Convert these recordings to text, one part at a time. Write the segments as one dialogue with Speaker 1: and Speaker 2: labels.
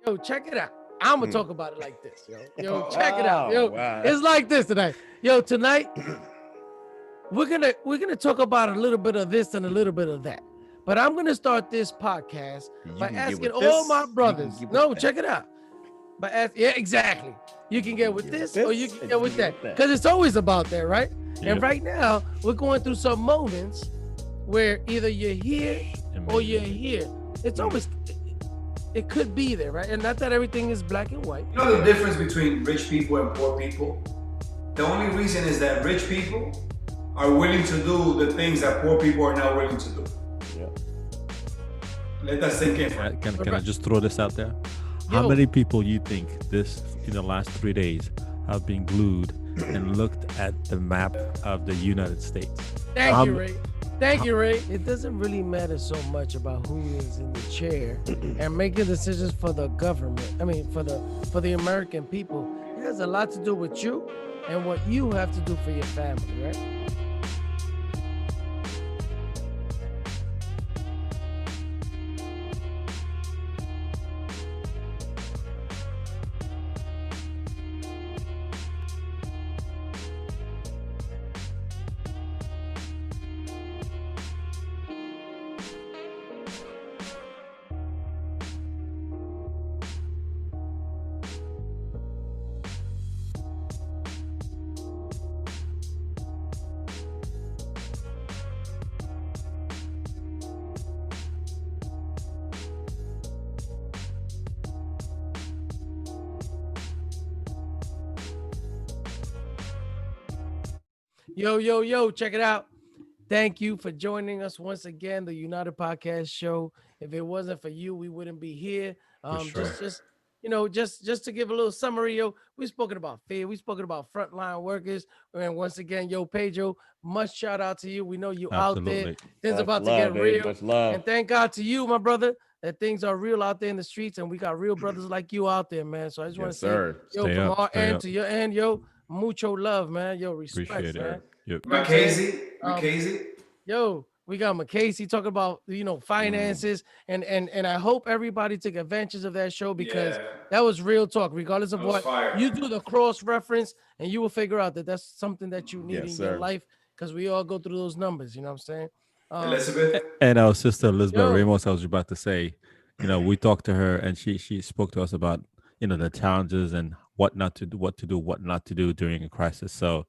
Speaker 1: Yo, check it out. I'm gonna talk about it like this, yo. Yo, check it out, yo.
Speaker 2: Wow.
Speaker 1: It's like this tonight, yo. Tonight we're gonna talk about a little bit of this and a little bit of that. But I'm gonna start this podcast by
Speaker 2: can get
Speaker 1: asking
Speaker 2: with
Speaker 1: all
Speaker 2: this,
Speaker 1: my
Speaker 2: you can
Speaker 1: brothers.
Speaker 2: get with
Speaker 1: No,
Speaker 2: that.
Speaker 1: check it out. Yeah, exactly. You can get with this or you can get with that. Because it's always about that, right?
Speaker 3: Yep.
Speaker 1: And right now, we're going through some moments where either you're here or you're here. It's always, it could be there, right? And not that everything is black and white.
Speaker 4: You know the difference between rich people and poor people? The only reason is that rich people are willing to do the things that poor people are not willing to do.
Speaker 2: Yeah.
Speaker 4: Let that sink in.
Speaker 3: Can I just throw this out there? How
Speaker 1: Yo.
Speaker 3: many people you think this in the last 3 days have been glued and looked at the map of the United States?
Speaker 1: Thank you, Ray. Thank you, Ray. It doesn't really matter so much about who is in the chair and making decisions for the government. I mean, for the American people. It has a lot to do with you and what you have to do for your family, right? Yo, check it out. Thank you for joining us once again, the United Podcast Show. If it wasn't for you, we wouldn't be here.
Speaker 3: sure.
Speaker 1: Just to give a little summary, yo, we've spoken about fear, we've spoken about frontline workers, and once again, yo, Pedro, much shout out to you. We know you out there.
Speaker 3: Absolutely.
Speaker 1: Things
Speaker 2: Much
Speaker 1: about
Speaker 2: love,
Speaker 1: to get
Speaker 2: baby.
Speaker 1: real,
Speaker 2: Much love.
Speaker 1: and thank God to you, my brother, that things are real out there in the streets, and we got real brothers like you out there, man. So I just want to
Speaker 2: Yes,
Speaker 1: say,
Speaker 2: sir.
Speaker 1: yo,
Speaker 3: Stay
Speaker 1: from
Speaker 3: up,
Speaker 1: our
Speaker 3: stay
Speaker 1: end
Speaker 3: up.
Speaker 1: to your end, yo, mucho love, man. Yo, respect,
Speaker 3: Appreciate
Speaker 1: man.
Speaker 3: it. Yep.
Speaker 4: Mackenzie?
Speaker 1: Yo, we got McCasey talking about finances, and I hope everybody took advantage of that show because
Speaker 4: Yeah.
Speaker 1: that was real talk. Regardless of
Speaker 4: That was
Speaker 1: what
Speaker 4: fire.
Speaker 1: you do, the cross reference, and you will figure out that that's something that you need
Speaker 2: Yes,
Speaker 1: in your
Speaker 2: sir.
Speaker 1: life because we all go through those numbers. You know what I'm saying?
Speaker 4: Elizabeth?
Speaker 3: And our sister Elizabeth
Speaker 1: Yo.
Speaker 3: Ramos, I was about to say, we talked to her and she spoke to us about, the challenges and what not to do, what not to do during a crisis. So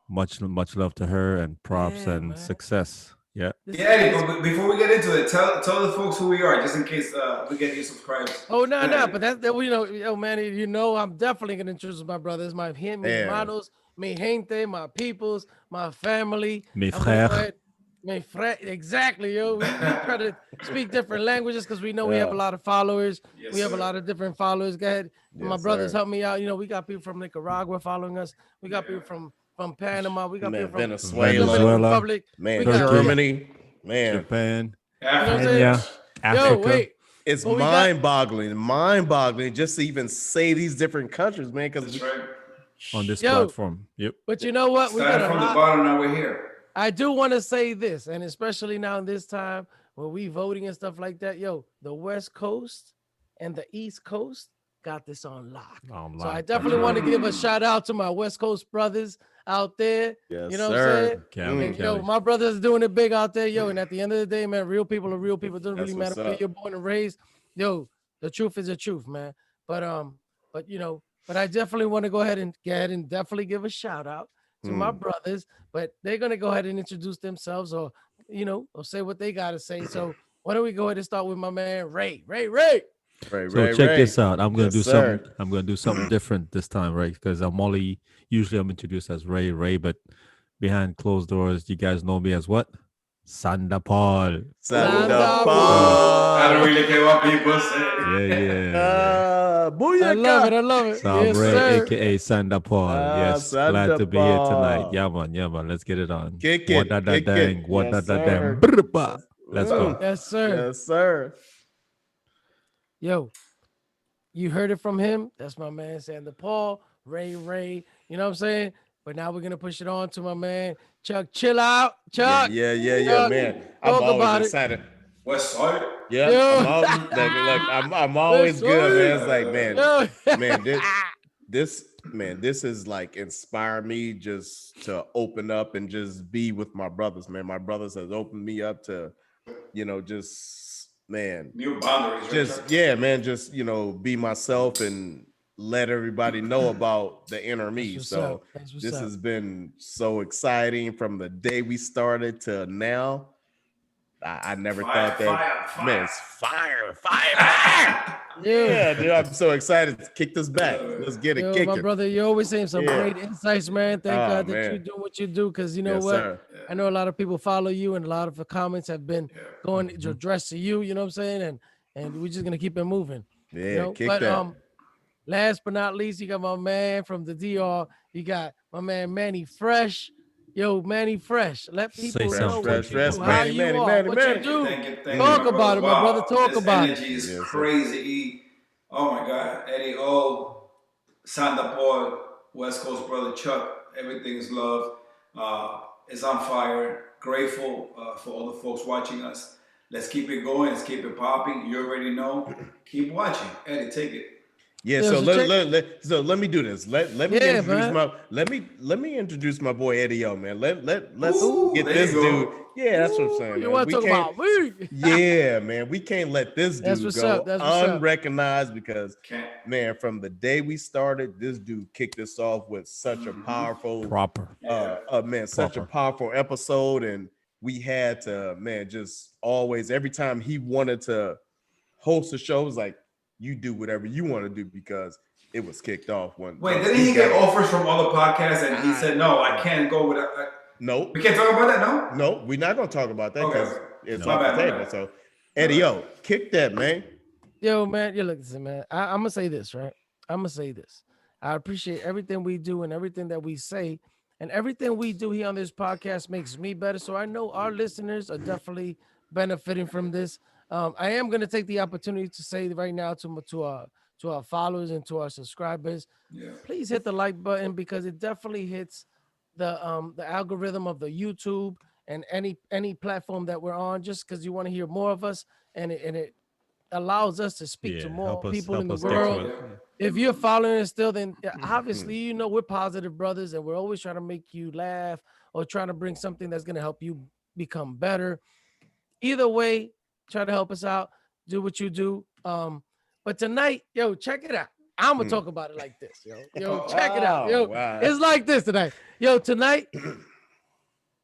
Speaker 3: much love to her and props
Speaker 1: Yeah,
Speaker 3: and
Speaker 1: man.
Speaker 3: success. Yeah.
Speaker 1: This
Speaker 4: Yeah,
Speaker 1: is-
Speaker 4: Eddie, but before we get into it, tell the folks who we are, just in case we get new subscribers.
Speaker 1: Oh no, but that yo, man, I'm definitely gonna introduce my brothers, my mis hermanos, mi gente, my peoples, my family.
Speaker 3: Mes
Speaker 1: I'm gonna go
Speaker 3: frères.
Speaker 1: ahead- mes frères, exactly, yo. We try to speak different languages because we know we have a
Speaker 2: Yeah.
Speaker 1: lot of followers.
Speaker 4: Yes,
Speaker 1: we have a
Speaker 4: sir.
Speaker 1: lot of different followers. Go ahead, my
Speaker 2: Yes,
Speaker 1: brothers
Speaker 2: sir.
Speaker 1: help me out. We got people from Nicaragua following us. We got people from Panama. We got
Speaker 2: Man,
Speaker 1: people from
Speaker 2: Venezuela.
Speaker 1: Dominican
Speaker 3: Venezuela.
Speaker 1: Republic.
Speaker 2: Man,
Speaker 1: we got
Speaker 2: Germany. Man,
Speaker 3: Japan,
Speaker 1: You know what I'm
Speaker 4: Africa.
Speaker 1: saying?
Speaker 3: Kenya, Africa.
Speaker 1: Yo, wait.
Speaker 2: it's
Speaker 1: Well, we got-
Speaker 2: mind-boggling just to even say these different countries, man. Because
Speaker 4: That's right.
Speaker 3: On this
Speaker 1: Yo.
Speaker 3: platform. Yep.
Speaker 1: But you know what? We got
Speaker 4: Started
Speaker 1: a
Speaker 4: from the
Speaker 1: lot.
Speaker 4: bottom, now we're here.
Speaker 1: I do want to say this, and especially now in this time when we voting and stuff like that, yo, the West Coast and the East Coast got this on lock. So I definitely want to give a shout out to my West Coast brothers out there.
Speaker 2: yes,
Speaker 1: You know what
Speaker 2: sir.
Speaker 1: I'm saying?
Speaker 3: Kelly,
Speaker 1: And, yo,
Speaker 3: Kelly.
Speaker 1: my brothers doing it big out there, yo. And at the end of the day, man, real people are real people. It doesn't
Speaker 2: That's
Speaker 1: really matter
Speaker 2: what's
Speaker 1: where
Speaker 2: up.
Speaker 1: you're born and raised. Yo, the truth is the truth, man. But I definitely want to go ahead and definitely give a shout out to my brothers. But they're gonna go ahead and introduce themselves, or say what they gotta say. So why don't we go ahead and start with my man Ray? Ray.
Speaker 2: Right,
Speaker 3: So check this out. I'm gonna
Speaker 2: Yes,
Speaker 3: do
Speaker 2: sir.
Speaker 3: something. I'm gonna do something different this time, right? Because usually I'm introduced as Ray, but behind closed doors, you guys know me as what? Sanda Paul.
Speaker 1: Santa
Speaker 4: I don't
Speaker 2: Paul.
Speaker 4: really care what people say.
Speaker 3: Yeah.
Speaker 1: I
Speaker 2: Booyaka.
Speaker 1: love it.
Speaker 3: So I'm
Speaker 1: Yes,
Speaker 3: Ray,
Speaker 1: sir.
Speaker 3: aka Sanda Paul. Yes,
Speaker 2: Sanda
Speaker 3: glad to be here
Speaker 2: Paul.
Speaker 3: tonight. Yeah, man. Let's get it on.
Speaker 2: Kick it,
Speaker 3: What da da
Speaker 2: kick
Speaker 3: dang,
Speaker 2: it.
Speaker 3: what da
Speaker 2: Yes,
Speaker 3: da
Speaker 2: sir.
Speaker 3: dang. Brrrpa. Let's go.
Speaker 1: Yes, sir.
Speaker 2: Yes, sir.
Speaker 1: Yo, you heard it from him. That's my man Santa Paul, Ray. You know what I'm saying? But now we're gonna push it on to my man Chuck. Chill out, Chuck.
Speaker 2: Yeah,
Speaker 1: Chuck,
Speaker 2: man. I'm
Speaker 1: talk about
Speaker 2: always
Speaker 1: it.
Speaker 2: excited.
Speaker 4: West Side.
Speaker 2: Yeah,
Speaker 1: Yo.
Speaker 2: I'm all look, I'm always
Speaker 1: Yes,
Speaker 2: good, man.
Speaker 1: sir.
Speaker 2: It's like, man,
Speaker 1: Yo.
Speaker 2: man, this is like inspire me just to open up and just be with my brothers, man. My brothers has opened me up to, just man,
Speaker 4: New boundaries, right,
Speaker 2: just
Speaker 4: Chuck?
Speaker 2: yeah, man, just be myself and let everybody know about the inner
Speaker 1: That's
Speaker 2: me.
Speaker 1: what's up.
Speaker 2: So
Speaker 1: That's what's
Speaker 2: this
Speaker 1: up.
Speaker 2: has been so exciting from the day we started to now. I never
Speaker 4: Fire,
Speaker 2: thought that,
Speaker 4: fire,
Speaker 2: man,
Speaker 4: fire.
Speaker 2: it's fire, fire, fire.
Speaker 1: Yo.
Speaker 2: Yeah, dude, I'm so excited to kick this back. Let's get it
Speaker 1: Yo, my
Speaker 2: kicking.
Speaker 1: brother, you're always saying some
Speaker 2: Yeah.
Speaker 1: great insights, man. Thank
Speaker 2: Oh
Speaker 1: God that you
Speaker 2: man.
Speaker 1: do what you do, because you know
Speaker 2: Yes,
Speaker 1: what?
Speaker 2: sir.
Speaker 1: I know a lot of people follow you, and a lot of the comments have been going to address to you. You know what I'm saying? And we're just gonna keep it moving. You
Speaker 2: Yeah,
Speaker 1: know,
Speaker 2: kick
Speaker 1: but
Speaker 2: that.
Speaker 1: last but not least, you got my man from the DR. You got my man Manny Fresh. Yo, Manny Fresh. Let
Speaker 3: Say
Speaker 1: people
Speaker 2: Fresh,
Speaker 1: know
Speaker 3: something.
Speaker 1: what
Speaker 2: fresh,
Speaker 1: you
Speaker 2: fresh,
Speaker 1: do, how
Speaker 2: Manny,
Speaker 1: you
Speaker 2: Manny,
Speaker 1: are,
Speaker 2: Manny,
Speaker 1: what you
Speaker 2: Manny.
Speaker 1: do.
Speaker 4: Thank you,
Speaker 1: Talk
Speaker 4: my
Speaker 1: about
Speaker 4: brother.
Speaker 1: it, my brother.
Speaker 4: Wow,
Speaker 1: Talk
Speaker 4: this
Speaker 1: about it.
Speaker 4: energy is
Speaker 2: Yes, sir.
Speaker 4: crazy. Oh my God, Eddie O, Santa Paul, West Coast brother Chuck, everything is love. It's on fire. Grateful for all the folks watching us. Let's keep it going. Let's keep it popping. You already know. Keep watching. Eddie, take it.
Speaker 2: Yeah,
Speaker 1: Yeah,
Speaker 2: so
Speaker 1: so check.
Speaker 2: so let me do this. Let me
Speaker 1: Yeah,
Speaker 2: introduce
Speaker 1: man.
Speaker 2: let me introduce my boy Eddie O, man. Let's
Speaker 4: Ooh,
Speaker 2: get
Speaker 4: there you
Speaker 2: this dude.
Speaker 4: go.
Speaker 2: Yeah, that's what I'm
Speaker 1: Ooh,
Speaker 2: saying,
Speaker 1: you
Speaker 2: man.
Speaker 1: want
Speaker 2: We
Speaker 1: to talk
Speaker 2: can't.
Speaker 1: about me?
Speaker 2: Yeah, man, we can't let this
Speaker 1: That's
Speaker 2: dude
Speaker 1: what's up.
Speaker 2: go
Speaker 1: That's what's up.
Speaker 2: unrecognized because,
Speaker 4: Can't.
Speaker 2: man, from the day we started, this dude kicked us off with such a powerful,
Speaker 3: Proper.
Speaker 2: man, such a
Speaker 3: Proper.
Speaker 2: powerful episode, and we had to, man, just always every time he wanted to host a show, it was like, you do whatever you want to do because it was kicked off
Speaker 4: Wait,
Speaker 2: once
Speaker 4: didn't
Speaker 2: he
Speaker 4: he get
Speaker 2: got.
Speaker 4: offers from other podcasts and he said, no, I
Speaker 2: No,
Speaker 4: can't go with
Speaker 2: nope.
Speaker 4: we can't talk about that, no?
Speaker 2: No, we're not gonna talk about that
Speaker 4: Okay,
Speaker 2: because
Speaker 4: okay.
Speaker 2: it's
Speaker 4: My
Speaker 2: off the
Speaker 4: bad, my
Speaker 2: table.
Speaker 4: bad.
Speaker 2: So,
Speaker 4: My
Speaker 2: Eddie,
Speaker 4: bad.
Speaker 2: yo, kick that, man.
Speaker 1: Yo, man, you listen, man. I'm gonna say this, right? I'm gonna say this. I appreciate everything we do and everything that we say, and everything we do here on this podcast makes me better. So I know our listeners are definitely benefiting from this. I am gonna take the opportunity to say right now to our followers and to our subscribers,
Speaker 4: Yeah.
Speaker 1: please hit the like button because it definitely hits the algorithm of the YouTube and any platform that we're on, just because you want to hear more of us, and it allows us to speak to
Speaker 3: Yeah,
Speaker 1: more people in
Speaker 3: help
Speaker 1: the
Speaker 3: us get to
Speaker 1: world.
Speaker 3: it.
Speaker 1: If you're following us still, then obviously you know we're positive brothers, and we're always trying to make you laugh or trying to bring something that's going to help you become better. Either way, try to help us out. Do what you do. But tonight, yo, check it out. I'm gonna talk about it like this, yo. Check it out,
Speaker 2: Oh
Speaker 1: yo.
Speaker 2: wow.
Speaker 1: It's like this tonight, yo. Tonight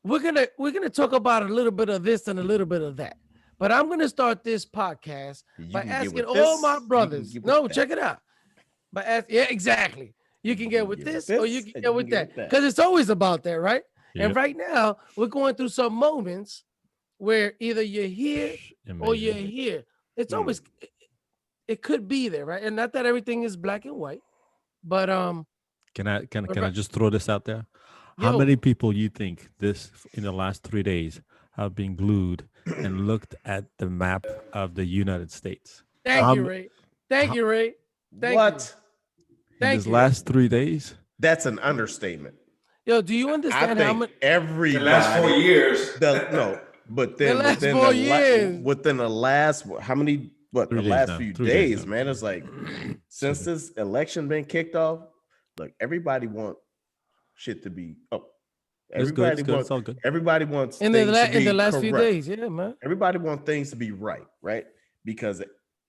Speaker 1: we're gonna talk about a little bit of this and a little bit of that. But I'm gonna start this podcast
Speaker 2: You
Speaker 1: by
Speaker 2: can get
Speaker 1: asking
Speaker 2: with
Speaker 1: all
Speaker 2: this.
Speaker 1: my
Speaker 2: You can
Speaker 1: brothers.
Speaker 2: get with
Speaker 1: No,
Speaker 2: that.
Speaker 1: check it out. Yeah, exactly. You can get with
Speaker 2: get with
Speaker 1: this or you
Speaker 2: this,
Speaker 1: can
Speaker 2: and
Speaker 1: get
Speaker 2: you can
Speaker 1: with
Speaker 2: get
Speaker 1: that.
Speaker 2: with that.
Speaker 1: Because it's always about that, right? And
Speaker 3: Yep.
Speaker 1: right now, we're going through some moments where either you're here or you're
Speaker 3: Amazing.
Speaker 1: here. It's always it could be there, right? And not that everything is black and white, but
Speaker 3: Can
Speaker 1: but
Speaker 3: I just throw this out there? How
Speaker 1: yo,
Speaker 3: many people you think this in the last 3 days have been glued and looked at the map of the United States?
Speaker 1: thank
Speaker 3: How
Speaker 1: you,
Speaker 3: m-
Speaker 1: Ray. Thank
Speaker 3: how-
Speaker 1: you, Ray. Thank you.
Speaker 2: What?
Speaker 3: in
Speaker 1: Thank
Speaker 3: this
Speaker 1: you.
Speaker 3: last 3 days?
Speaker 2: That's an understatement.
Speaker 1: Yo, do you
Speaker 2: I
Speaker 1: understand how
Speaker 2: think
Speaker 1: much
Speaker 4: The last 4
Speaker 2: everybody
Speaker 4: years.
Speaker 2: but
Speaker 1: the
Speaker 2: then
Speaker 1: last 4 years?
Speaker 2: within the last how many what the
Speaker 3: 3 days
Speaker 2: last
Speaker 3: now.
Speaker 2: few
Speaker 3: 3 days
Speaker 2: days,
Speaker 3: now.
Speaker 2: man, it's like since
Speaker 3: Excuse me.
Speaker 2: this election been kicked off, look, everybody want shit to be
Speaker 3: It's good. It's
Speaker 2: everybody
Speaker 3: good.
Speaker 2: want
Speaker 3: It's all good.
Speaker 2: everybody wants
Speaker 1: In
Speaker 2: things to
Speaker 1: in the
Speaker 2: be
Speaker 1: last few
Speaker 2: correct.
Speaker 1: days, yeah, man.
Speaker 2: Everybody wants things to be right, because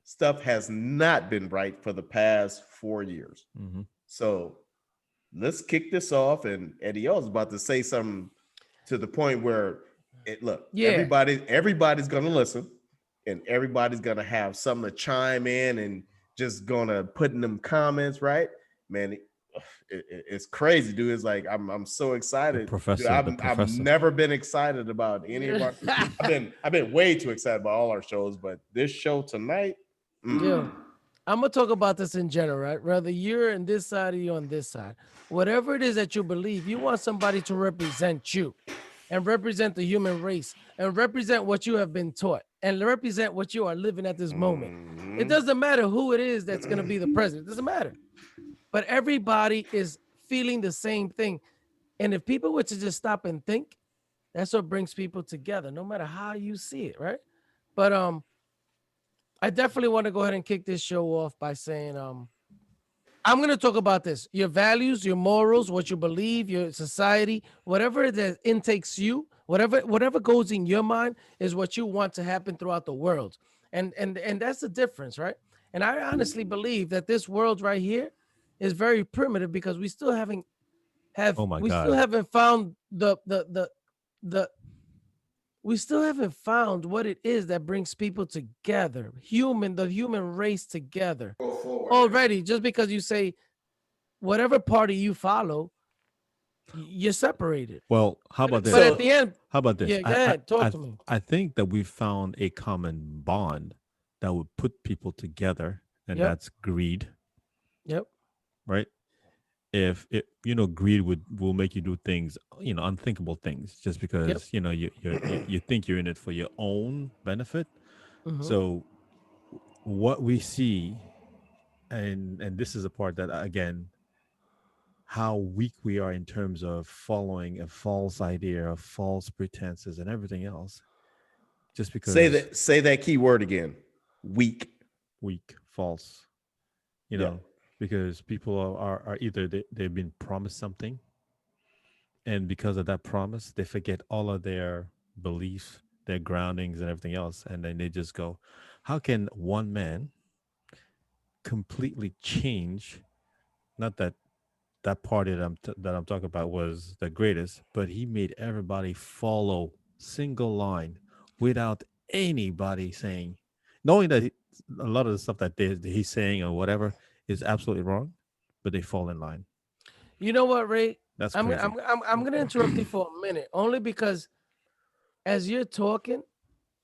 Speaker 2: stuff has not been right for the past 4 years.
Speaker 3: Mhm.
Speaker 2: So let's kick this off. And Eddie O is about to say something to the point where
Speaker 1: Yeah.
Speaker 2: everybody's gonna listen, and everybody's gonna have something to chime in and just gonna put in them comments, right? Man, it's crazy, dude. It's like I'm so excited. Dude, I've
Speaker 3: professor.
Speaker 2: never been excited about any of our. I've been way too excited about all our shows, but this show tonight,
Speaker 1: Yo, I'm gonna talk about this in general, right? Whether you're on this side or you're on this side, whatever it is that you believe, you want somebody to represent you and represent the human race and represent what you have been taught and represent what you are living at this moment. It doesn't matter who it is that's gonna be the president, it doesn't matter. But everybody is feeling the same thing. And if people were to just stop and think, that's what brings people together, no matter how you see it, right? But I definitely want to go ahead and kick this show off by saying, I'm going to talk about this: your values, your morals, what you believe, your society, whatever that intakes you, whatever goes in your mind is what you want to happen throughout the world, and that's the difference, right? And I honestly believe that this world right here is very primitive because
Speaker 3: Oh my
Speaker 1: we still
Speaker 3: God.
Speaker 1: haven't found the we still haven't found what it is that brings people together, the human race together
Speaker 4: Go forward. Yeah.
Speaker 1: already. Just because you say whatever party you follow, you're separated.
Speaker 3: Well, how about
Speaker 1: But
Speaker 3: this?
Speaker 1: at
Speaker 2: So
Speaker 1: the end,
Speaker 3: How about this?
Speaker 1: yeah, go ahead, talk to me.
Speaker 3: I think that we found a common bond that would put people together, and
Speaker 1: Yep,
Speaker 3: that's greed,
Speaker 1: yep,
Speaker 3: right? If it, greed will make you do things, unthinkable things, just
Speaker 1: yep.
Speaker 3: because you think you're in it for your own benefit.
Speaker 1: Hmm.
Speaker 3: So what we see, and this is a part that, again, how weak we are in terms of following a false idea, of false pretenses, and everything else, just because
Speaker 2: say that key word again. Weak.
Speaker 3: weak, false, you
Speaker 2: Yeah.
Speaker 3: know, because people are either they've been promised something, and because of that promise, they forget all of their beliefs, their groundings, and everything else, and then they just go, "How can one man completely change?" Not that that party that I'm talking about was the greatest, but he made everybody follow single line without anybody saying, knowing that a lot of the stuff that he's saying or whatever is absolutely wrong, but they fall in line.
Speaker 1: You know what, Ray?
Speaker 3: That's
Speaker 1: I'm
Speaker 3: crazy.
Speaker 1: I'm I'm, I'm gonna interrupt you for a minute, only because as you're talking,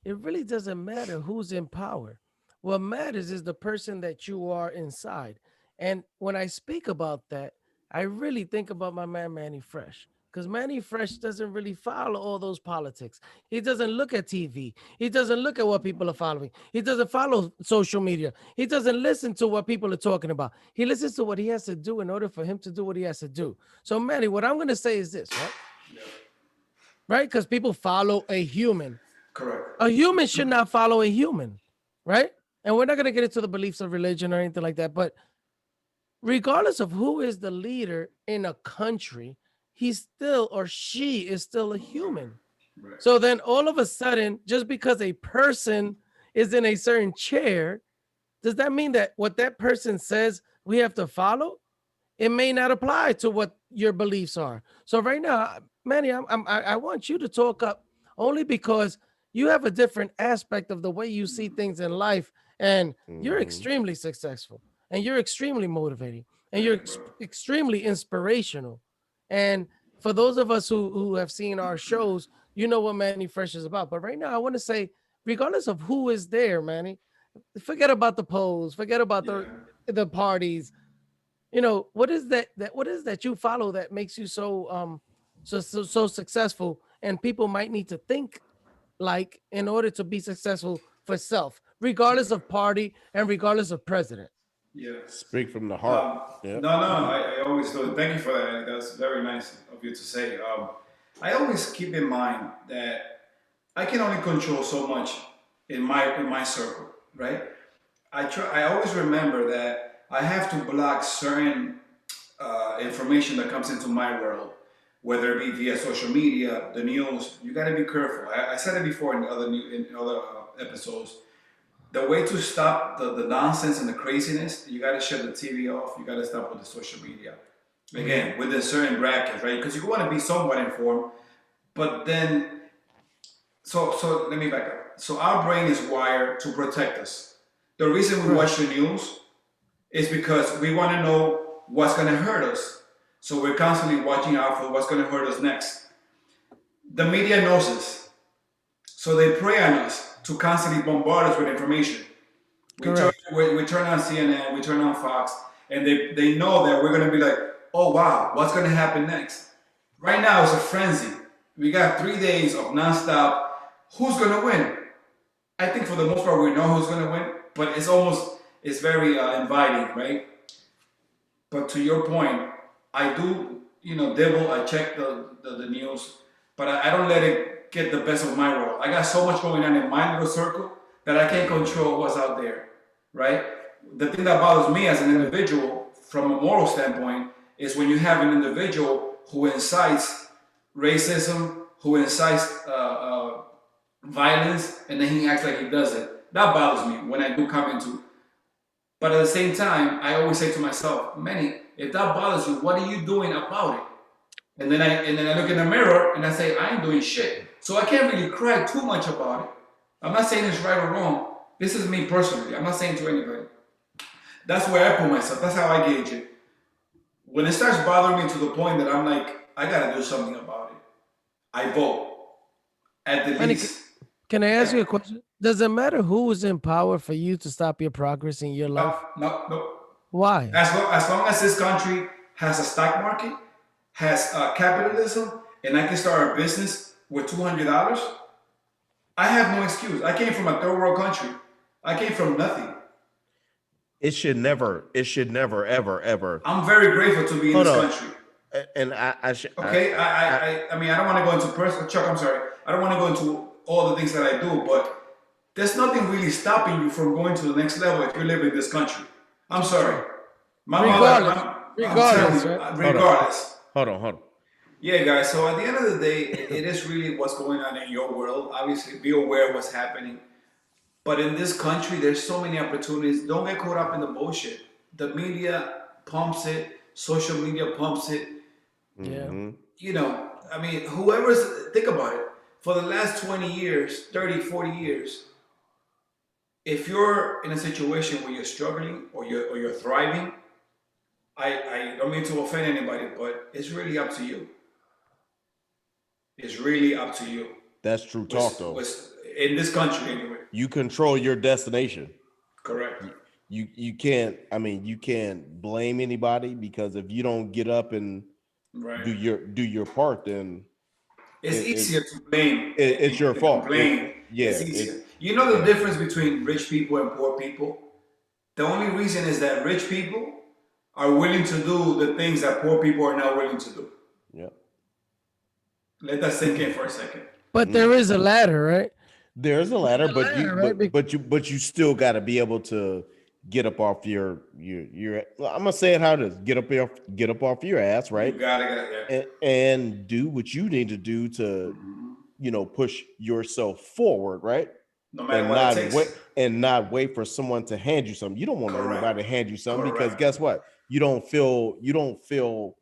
Speaker 1: it really doesn't matter who's in power. What matters is the person that you are inside. And when I speak about that, I really think about my man Manny Fresh. Because Manny Fresh doesn't really follow all those politics. He doesn't look at TV. He doesn't look at what people are following. He doesn't follow social media. He doesn't listen to what people are talking about. He listens to what he has to do in order for him to do what he has to do. So, Manny, what I'm going to say is this, right?
Speaker 4: Yeah.
Speaker 1: Right? Because people follow a human.
Speaker 4: Correct.
Speaker 1: A human should not follow a human, right? And we're not going to get into the beliefs of religion or anything like that. But regardless of who is the leader in a country, he's still or she is still a human.
Speaker 4: Right.
Speaker 1: So then all of a sudden, just because a person is in a certain chair, does that mean that what that person says we have to follow? It may not apply to what your beliefs are. So right now, Manny, I want you to talk up only because you have a different aspect of the way you see things in life, and you're
Speaker 2: Mhm.
Speaker 1: extremely successful, and you're extremely motivating, and you're
Speaker 4: Thank you, brother.
Speaker 1: extremely inspirational. And for those of us who have seen our shows, you know what Manny Fresh is about. But right now, I want to say, regardless of who is there, Manny, forget about the polls, forget about
Speaker 4: Yeah.
Speaker 1: the parties. What is that you follow that makes you so successful, and people might need to think like in order to be successful for self, regardless of party and regardless of president.
Speaker 4: Yeah.
Speaker 2: Speak from the heart. Yeah.
Speaker 4: No, no, I always do. Thank you for that. That's very nice of you to say. I always keep in mind that I can only control so much in my circle, right? I always remember that I have to block certain information that comes into my world, whether it be via social media, the news. You got to be careful. I said it before in other episodes. The way to stop the nonsense and the craziness, you got to shut the TV off. You got to stop with the social media. Again, within certain brackets, right? Because you want to be somewhat informed, but then so let me back up. So our brain is wired to protect us. The reason we
Speaker 1: Correct.
Speaker 4: watch the news is because we want to know what's going to hurt us. So we're constantly watching out for what's going to hurt us next. The media knows this, so they prey on us to constantly bombard us with information. We turn
Speaker 1: Correct.
Speaker 4: we turn on CNN, we turn on Fox, and they know that we're gonna be like, oh wow, what's gonna happen next? Right now it's a frenzy. We got 3 days of nonstop. Who's gonna win? I think for the most part we know who's gonna win, but it's very inviting, right? But to your point, I do, dibble. I check the news, but I don't let it get the best of my world. I got so much going on in my little circle that I can't control what's out there, right? The thing that bothers me as an
Speaker 1: Right.
Speaker 4: individual, from a moral standpoint, is when you have an individual who incites racism, who incites violence, and then he acts like he doesn't. That bothers me when I do come into. But at the same time, I always say to myself, Manny, if that bothers you, what are you doing about it? And then I look in the mirror and I say, I ain't doing shit. So I can't really cry too much about it. I'm not saying it's right or wrong. This is me personally. I'm not saying to anybody. That's where I put myself. That's how I gauge it. When it starts bothering me to the point that I'm like, I gotta do something about it, I vote at the
Speaker 1: Manny,
Speaker 4: least.
Speaker 1: can I ask you a question? Does it matter who is in power for you to stop your progress in your
Speaker 4: No,
Speaker 1: life?
Speaker 4: no, no.
Speaker 1: Why?
Speaker 4: As long as this country has a stock market, has capitalism, and I can start a business with $200, I have no excuse. I came from a third world country. I came from nothing.
Speaker 2: It should never, ever, ever.
Speaker 4: I'm very grateful to be in
Speaker 2: Hold
Speaker 4: this
Speaker 2: on.
Speaker 4: country.
Speaker 2: And I should,
Speaker 4: Okay,
Speaker 2: I
Speaker 4: I mean, I don't want to go into personal. Chuck, I'm sorry. I don't want to go into all the things that I do, but there's nothing really stopping you from going to the next level if you live in this country. I'm sorry. My mother,
Speaker 1: Regardless,
Speaker 4: I'm telling
Speaker 1: regardless,
Speaker 4: you,
Speaker 1: right?
Speaker 2: hold on,
Speaker 4: regardless.
Speaker 2: hold on.
Speaker 4: Yeah, guys. So at the end of the day, it is really what's going on in your world. Obviously, be aware of what's happening. But in this country, there's so many opportunities. Don't get caught up in the bullshit. The media pumps it. Social media pumps it.
Speaker 1: Yeah.
Speaker 2: Hmm.
Speaker 4: I mean, whoever's, think about it. For the last 20 years, 30, 40 years, if you're in a situation where you're struggling or you're thriving, I don't mean to offend anybody, but it's really up to you. It's really up to you.
Speaker 2: That's true talk though.
Speaker 4: In this country anyway.
Speaker 2: You control your destination.
Speaker 4: Correct.
Speaker 2: You can't. I mean, you can't blame anybody because if you don't get up and
Speaker 4: Right.
Speaker 2: do your part, then
Speaker 4: It's
Speaker 2: it,
Speaker 4: easier to blame
Speaker 2: it's your
Speaker 4: and
Speaker 2: fault.
Speaker 4: complain.
Speaker 2: Yeah.
Speaker 4: It's easier. You know the
Speaker 2: Yeah.
Speaker 4: difference between rich people and poor people? The only reason is that rich people are willing to do the things that poor people are not willing to do.
Speaker 2: Yeah.
Speaker 4: Let that sink in for a second.
Speaker 1: But there is a ladder, right?
Speaker 2: There's a
Speaker 1: There's
Speaker 2: ladder,
Speaker 1: a ladder, right?
Speaker 2: but you still got to be able to get up off your. Well, I'm gonna say it how it is. Get up off your ass,
Speaker 4: You
Speaker 2: right?
Speaker 4: gotta get yeah.
Speaker 2: And do what you need to do to push yourself forward, right?
Speaker 4: No matter
Speaker 2: And
Speaker 4: what it
Speaker 2: not wait
Speaker 4: takes.
Speaker 2: and not wait for someone to hand you something. You don't want
Speaker 4: Correct.
Speaker 2: anybody to hand you something because
Speaker 4: Correct.
Speaker 2: guess what? You don't feel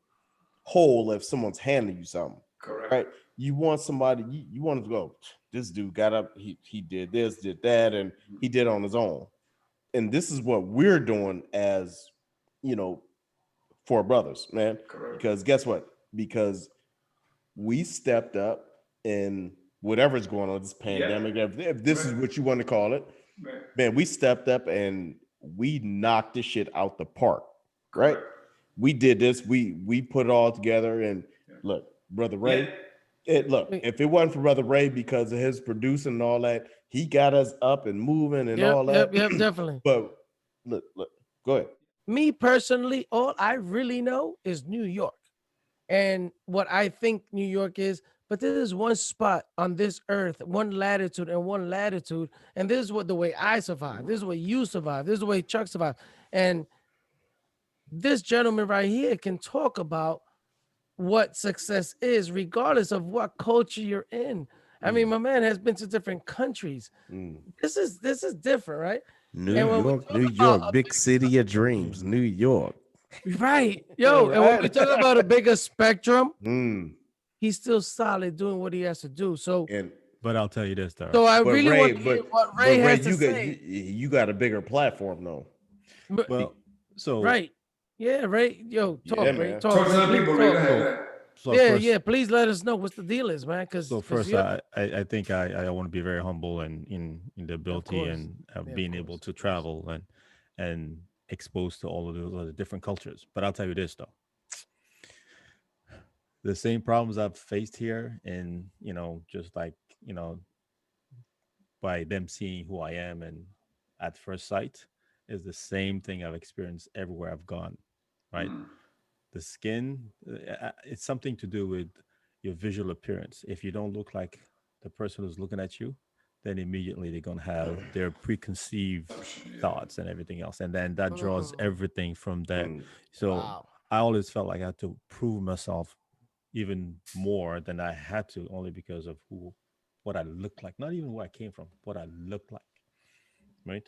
Speaker 2: whole if someone's handing you something,
Speaker 4: Correct.
Speaker 2: right? You want somebody. You want to go. This dude got up. He did this, did that, and he did on his own. And this is what we're doing as you know for brothers, man.
Speaker 4: Correct.
Speaker 2: Because guess what? Because we stepped up in whatever's going on, this
Speaker 4: Yeah.
Speaker 2: pandemic, if this is
Speaker 4: Right.
Speaker 2: what you want to call it,
Speaker 4: Right.
Speaker 2: man, we stepped up and we knocked this shit out the park, right?
Speaker 4: Correct.
Speaker 2: We did this, we put it all together. And
Speaker 4: Yeah.
Speaker 2: look, Brother
Speaker 4: Yeah.
Speaker 2: Ray,
Speaker 1: Wait,
Speaker 2: if it wasn't for Brother Ray because of his producing and all that, he got us up and moving and
Speaker 1: yep,
Speaker 2: all
Speaker 1: yep,
Speaker 2: that.
Speaker 1: yep, definitely.
Speaker 2: But look, go ahead.
Speaker 1: Me personally, all I really know is New York and what I think New York is. But this is one spot on this earth, one latitude and one latitude. And this is what the way I survive. This is what you survive. This is the way Chuck survived. And this gentleman right here can talk about what success is, regardless of what culture you're in. I mean, my man has been to different countries.
Speaker 2: Mm.
Speaker 1: This is different, right?
Speaker 2: New
Speaker 1: And when we
Speaker 2: York,
Speaker 1: talk
Speaker 2: New
Speaker 1: about
Speaker 2: York, big city of dreams, New York.
Speaker 1: right,
Speaker 2: All
Speaker 1: yo, and when we
Speaker 2: right.
Speaker 1: talk about a bigger spectrum,
Speaker 2: Mm.
Speaker 1: he's still solid doing what he has to do. So,
Speaker 2: And
Speaker 3: But I'll tell you this,
Speaker 1: so
Speaker 3: though.
Speaker 1: I
Speaker 2: but
Speaker 1: really
Speaker 2: Ray,
Speaker 1: want to hear what
Speaker 2: but
Speaker 1: Ray
Speaker 2: Ray,
Speaker 1: has to say.
Speaker 2: you got a bigger platform though.
Speaker 1: But-
Speaker 3: Well, so
Speaker 1: right, yeah, Ray, yo,
Speaker 2: Yeah,
Speaker 1: talk, Ray,
Speaker 2: man.
Speaker 1: talk,
Speaker 4: Talk to
Speaker 1: Ray,
Speaker 4: the
Speaker 1: please
Speaker 4: people, Ray. Go
Speaker 1: talk.
Speaker 4: ahead. Go
Speaker 3: so
Speaker 4: ahead.
Speaker 3: so
Speaker 1: Yeah,
Speaker 3: first,
Speaker 1: yeah, please let us know what's the deal is, man.
Speaker 3: so
Speaker 1: Because
Speaker 3: first,
Speaker 1: you,
Speaker 3: I think I want to be very humble and in the
Speaker 1: of
Speaker 3: ability
Speaker 1: course,
Speaker 3: and
Speaker 1: yeah,
Speaker 3: being able to travel and exposed to all of those other different cultures. But I'll tell you this though, the same problems I've faced here, and just like by them seeing who I am and at first sight, is the same thing I've experienced everywhere I've gone. Right, the skin, it's something to do with your visual appearance. If you don't look like the person who's looking at you, then immediately they're going to have their preconceived
Speaker 4: Assumption, yeah.
Speaker 3: thoughts and everything else. And then that draws
Speaker 1: Mm,
Speaker 3: everything from that.
Speaker 2: Mm.
Speaker 3: So
Speaker 1: wow.
Speaker 3: I always felt like I had to prove myself even more than I had to, only because of what I looked like, not even where I came from, what I looked like, right?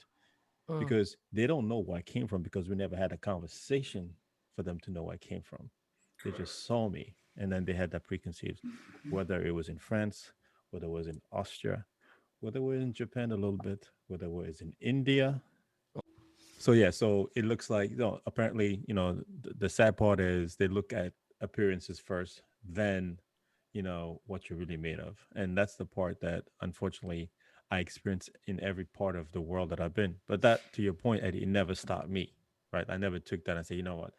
Speaker 1: Mm.
Speaker 3: Because they don't know where I came from because we never had a conversation for them to know where I came from. They
Speaker 4: Correct.
Speaker 3: just saw me and then they had that preconceived, whether it was in France, whether it was in Austria, whether it was in Japan a little bit, whether it was in India. So yeah, so it looks like apparently, the sad part is they look at appearances first, then what you're really made of. And that's the part that unfortunately I experience in every part of the world that I've been. But that, to your point, Eddie, it never stopped me, right? I never took that and say, you know what?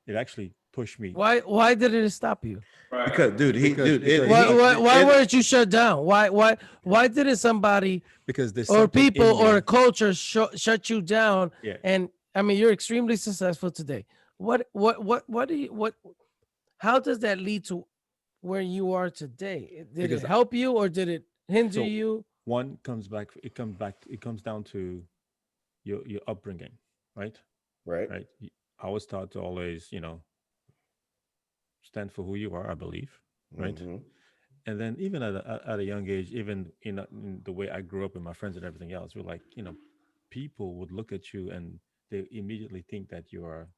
Speaker 3: It actually pushed me
Speaker 1: Why did it stop you?
Speaker 4: Right.
Speaker 2: Because, dude,
Speaker 3: because
Speaker 1: Why weren't you shut down? Why didn't somebody
Speaker 3: because there's
Speaker 1: or
Speaker 3: something
Speaker 1: people
Speaker 3: in
Speaker 1: or a
Speaker 3: me.
Speaker 1: culture shut you down?
Speaker 3: Yeah.
Speaker 1: And I mean, you're extremely successful today. What do you what? How does that lead to where you are today? Did it
Speaker 3: Because
Speaker 1: help you or did it hinder
Speaker 3: so
Speaker 1: you?
Speaker 3: one it comes down to your upbringing, right?
Speaker 2: right.
Speaker 3: Right. I was taught to always, stand for who you are, I believe, right?
Speaker 2: Mm-hmm.
Speaker 3: And then even at a young age, even in the way I grew up with my friends and everything else, we're like, people would look at you and they immediately think that you are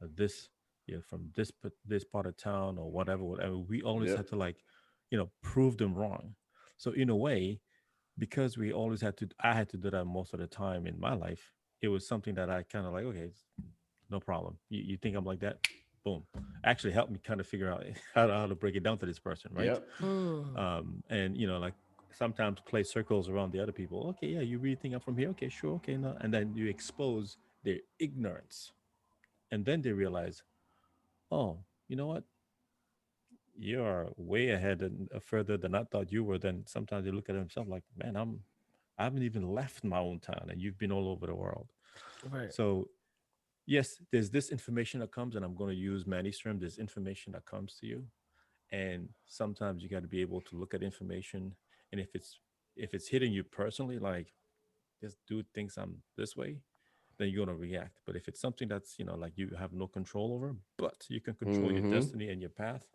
Speaker 3: this, from this part of town or whatever. We always
Speaker 2: Yep.
Speaker 3: had to, like, prove them wrong. So in a way, because we always I had to do that most of the time in my life. It was something that I kind of like, okay, no problem. You think I'm like that? Boom. Actually helped me kind of figure out how to break it down to this person, right?
Speaker 2: Yep.
Speaker 1: Mm,
Speaker 3: And like sometimes play circles around the other people. Okay, yeah, you really think I'm from here? Okay, sure, okay, no. And then you expose their ignorance. And then they realize, oh, you know what? You are way ahead and further than I thought you were. Then sometimes they look at themselves like, man, I haven't even left my own town and you've been all over the world.
Speaker 1: right.
Speaker 3: So yes, there's this information that comes, and I'm going to use Manny's term. There's information that comes to you, and sometimes you got to be able to look at information, and if it's hitting you personally, like this dude thinks I'm this way, then you're going to react. But if it's something that's like you have no control over, but you can control your
Speaker 2: Mm-hmm.
Speaker 3: destiny and your path,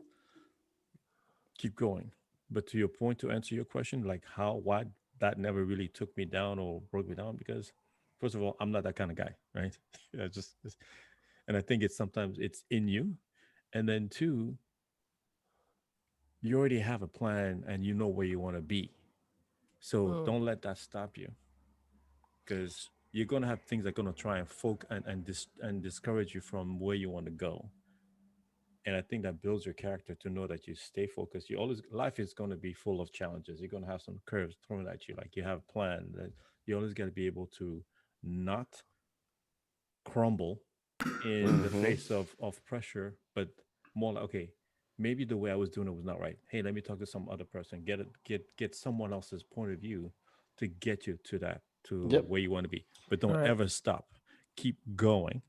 Speaker 3: keep going. But to your point, to answer your question, like why that never really took me down or broke me down, because first of all, I'm not that kind of guy, right? Yeah, and I think it's sometimes it's in you. And then two, you already have a plan and you know where you want to be. So
Speaker 1: Mm.
Speaker 3: don't let that stop you, because you're gonna have things that are gonna try and and discourage you from where you want to go. And I think that builds your character to know that you stay focused. You always Life is gonna be full of challenges. You're gonna have some curves thrown at you. Like you have a plan that you always gotta be able to not crumble in the
Speaker 2: Mm-hmm.
Speaker 3: face of pressure, but more like, okay, maybe the way I was doing it was not right. Hey, let me talk to some other person, get someone else's point of view to get you to
Speaker 2: Yep.
Speaker 3: where you want to be. But don't
Speaker 1: Right.
Speaker 3: ever stop. Keep going.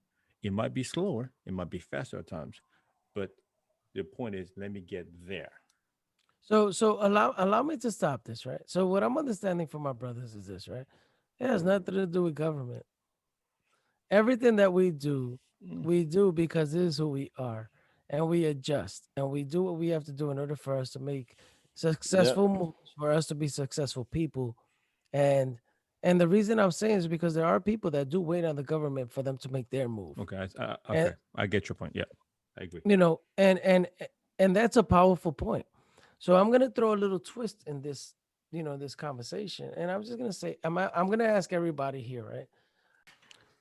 Speaker 3: It might be slower, it might be faster at times, but the point is, let me get there.
Speaker 1: So allow me to stop this, right? So what I'm understanding from my brothers is this, right? It has nothing to do with government. Everything that
Speaker 3: Mm,
Speaker 1: we do because this is who we are, and we adjust, and we do what we have to do in order for us to make
Speaker 2: Yep.
Speaker 1: successful moves, for us to be successful people, and and the reason I'm saying is because there are people that do wait on the government for them to make their move,
Speaker 3: okay,
Speaker 1: and
Speaker 3: okay, I get your point. Yeah, I agree.
Speaker 1: and that's a powerful point. So I'm gonna throw a little twist in this, this conversation, and I'm just gonna say, I'm gonna ask everybody here, right?